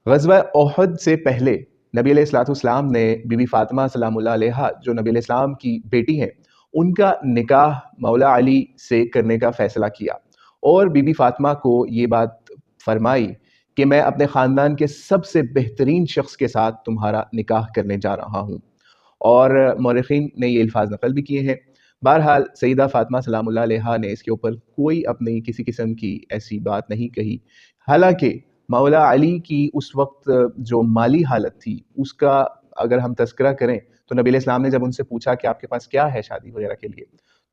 ग़ज़वा उहद से पहले नबी अलैहिस्सलाम ने बीबी फ़ातिमा सलामुल्लाह अलैहा जो नबी अलैहिस्सलाम की बेटी हैं, उनका निकाह मौला अली से करने का फ़ैसला किया और बीबी फ़ातिमा को ये बात फ़रमाई कि मैं अपने ख़ानदान के सबसे बेहतरीन शख़्स के साथ तुम्हारा निकाह करने जा रहा हूँ। और मौरख़ीन ने ये अल्फ़ाज़ नक़ल भी किए हैं। बहरहाल सैयदा फ़ातिमा सलामुल्लाह अलैहा ने इसके ऊपर कोई अपनी किसी किस्म की ऐसी बात नहीं कही। हालाँकि मौला अली की उस वक़्त जो माली हालत थी, उसका अगर हम तज़किरा करें, तो नबी अलैहिस्सलाम ने जब उनसे पूछा कि आपके पास क्या है शादी वग़ैरह के लिए?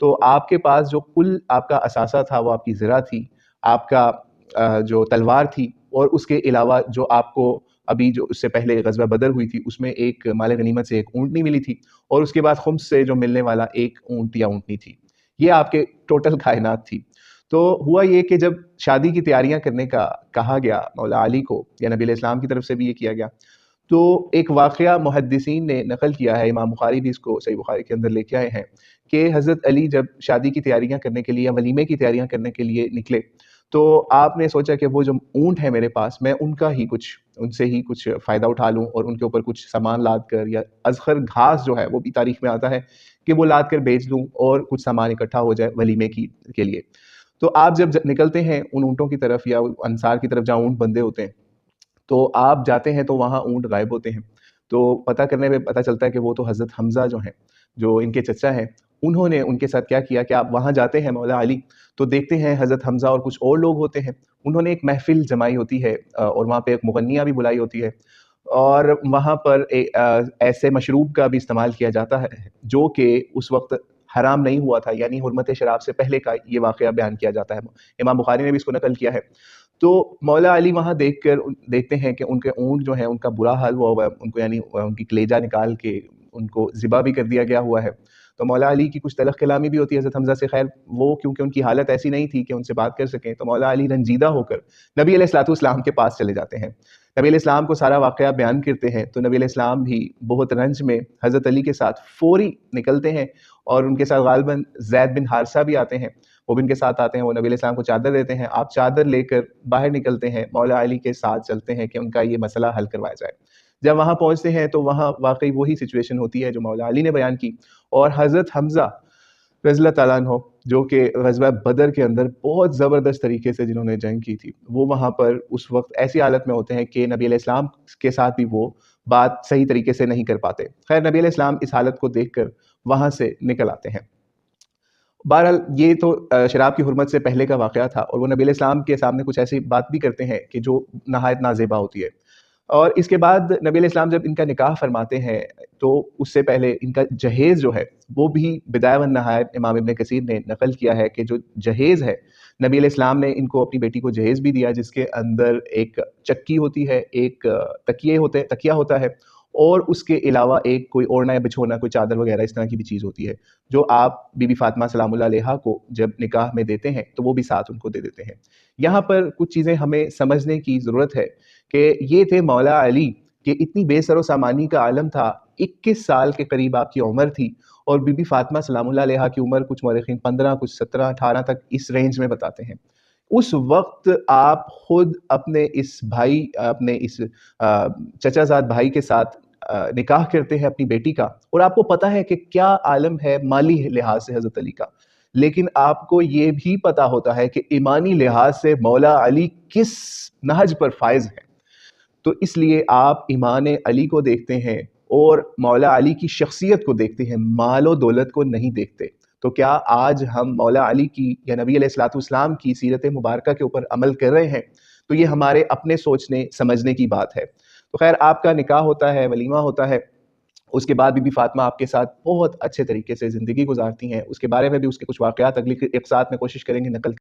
तो आपके पास जो कुल आपका असासा था, वो आपकी ज़रा थी, आपका जो तलवार थी और उसके अलावा जो आपको अभी जो उससे पहले ग़ज़वा बदर हुई थी, उसमें एक माल गनीमत से एक ऊँटनी मिली थी और उसके बाद खुम्स से जो मिलने वाला एक ऊँट या ऊँटनी थी। ये आपके टोटल कायनात थी। तो हुआ ये कि जब शादी की तैयारियाँ करने का कहा गया मौला अली को या नबी अलैहिस्सलाम की तरफ से भी ये किया गया, तो एक वाक़या मुहद्दिसीन ने नक़ल किया है, इमाम बुख़ारी भी इसको सही बुख़ारी के अंदर लेके आए हैं कि हज़रत अली जब शादी की तैयारियाँ करने के लिए या वलीमे की तैयारियाँ करने के लिए निकले, तो आपने सोचा कि वो जो ऊँट है मेरे पास, मैं उनसे ही कुछ फ़ायदा उठा लूँ और उनके ऊपर कुछ सामान लाद कर या अज़ख़र घास जो है, वो भी तारीख़ में आता है कि वो लाद कर बेच दूँ और कुछ सामान इकट्ठा हो जाए वलीमे के लिए। तो आप जब निकलते हैं उन ऊँटों की तरफ या अंसार की तरफ जहाँ ऊँट बंधे होते हैं, तो आप जाते हैं तो वहाँ ऊँट गायब होते हैं। तो पता करने पे पता चलता है कि वो तो हज़रत हमज़ा जो हैं, जो इनके चचा हैं, उन्होंने उनके साथ क्या किया कि आप वहाँ जाते हैं मौला अली, तो देखते हैं हज़रत हमज़ा और कुछ और लोग होते हैं। उन्होंने एक महफ़िल जमाई होती है और वहाँ पे एक मुग़न्निया भी बुलाई होती है और वहाँ पर ऐसे मशरूब का भी इस्तेमाल किया जाता है, जो कि उस वक़्त हराम नहीं हुआ था, यानी हुर्मत शराब से पहले का ये वाक़या बयान किया जाता है। इमाम बुख़ारी ने भी इसको नक़ल किया है। तो मौला अली वहाँ देखते हैं कि उनके ऊँट जो हैं, उनका बुरा हाल हुआ हुआ है, उनको यानी उनकी कलेजा निकाल के उनको ज़िबा भी कर दिया गया हुआ है। तो मौला अली की कुछ तलख़ कलामी भी होती है हज़रत हमज़ा से, ख़ैर वो क्योंकि उनकी हालत ऐसी नहीं थी कि उनसे बात कर सकें, तो मौला अली रंजीदा होकर नबी अलैहिस्सलाम के पास चले जाते हैं। नबी अलैहिस्सलाम को सारा वाक़या बयान करते हैं, तो नबी अलैहिस्सलाम भी बहुत रंज में हज़रत अली के साथ फ़ौरी निकलते हैं और उनके साथ ग़ालिबन ज़ैद बिन हारिसा भी आते हैं, वो भी उनके साथ आते हैं। वो नबी अलैहिस्सलाम को चादर देते हैं, आप चादर लेकर बाहर निकलते हैं, मौला अली के साथ चलते हैं कि उनका ये मसला हल करवाया जाए। जब वहाँ पहुँचते हैं तो वहाँ वाक़ई वही सिचुएशन होती है जो मौला अली ने बयान की और हज़रत हमज़ा रज़ियल्लाहु ताला अन्हो जो कि ग़ज़वा बदर के अंदर बहुत ज़बरदस्त तरीके से जिन्होंने जंग की थी, वो वहाँ पर उस वक़्त ऐसी हालत में होते हैं कि नबी अलैहिस्सलाम के साथ भी वो बात सही तरीके से नहीं कर पाते। ख़ैर नबी अलैहिस्सलाम इस हालत को देखकर वहाँ से निकल आते हैं। बहरहाल ये तो शराब की हुर्मत से पहले का वाक़या था और वो नबी अलैहिस्सलाम के सामने कुछ ऐसी बात भी करते हैं कि जो नहायत नाज़ेबा होती है। और इसके बाद नबी अलैहिस्सलाम जब इनका निकाह फ़रमाते हैं, तो उससे पहले इनका जहेज़ जो है, वो भी बिदाया व नहायत इमाम इब्न कसीर ने नक़ल किया है कि जो जहेज़ है, नबी अलैहिस्सलाम ने इनको अपनी बेटी को जहेज़ भी दिया, जिसके अंदर एक चक्की होती है, एक तकिया होता है और उसके अलावा एक कोई ओढ़ना या बिछोना, कोई चादर वग़ैरह इस तरह की भी चीज़ होती है, जो आप बीबी फ़ातिमा सलामुल्लाह अलैहा को जब निकाह में देते हैं, तो वो भी साथ उनको दे देते हैं। यहाँ पर कुछ चीज़ें हमें समझने की ज़रूरत है कि ये थे मौला अली कि इतनी बेसरो-सामानी का आलम था, 21 साल के करीब आपकी उम्र थी और बीबी फ़ातिमा सलामुल्लाह अलैहा की उम्र कुछ मौरख़ीन 15, कुछ 17, 18 तक इस रेंज में बताते हैं। उस वक़्त आप खुद अपने इस चचाज़ाद भाई के साथ निकाह करते हैं अपनी बेटी का और आपको पता है कि क्या आलम है माली लिहाज से हज़रत अली का। लेकिन आपको ये भी पता होता है कि ईमानी लिहाज से मौला अली किस नहज पर फ़ाइज़ हैं। तो इसलिए आप ईमान अली को देखते हैं और मौला अली की शख्सियत को देखते हैं, माल और दौलत को नहीं देखते। तो क्या आज हम मौला अली की या नबी अलैहिस्सलाम की सीरत मुबारका के ऊपर अमल कर रहे हैं? तो ये हमारे अपने सोचने समझने की बात है। तो ख़ैर आपका निकाह होता है, वलीमा होता है, उसके बाद बीबी फ़ातिमा आपके साथ बहुत अच्छे तरीके से ज़िंदगी गुज़ारती हैं। उसके बारे में भी उसके कुछ वाक़यात अगली एपिसोड में कोशिश करेंगे नक़ल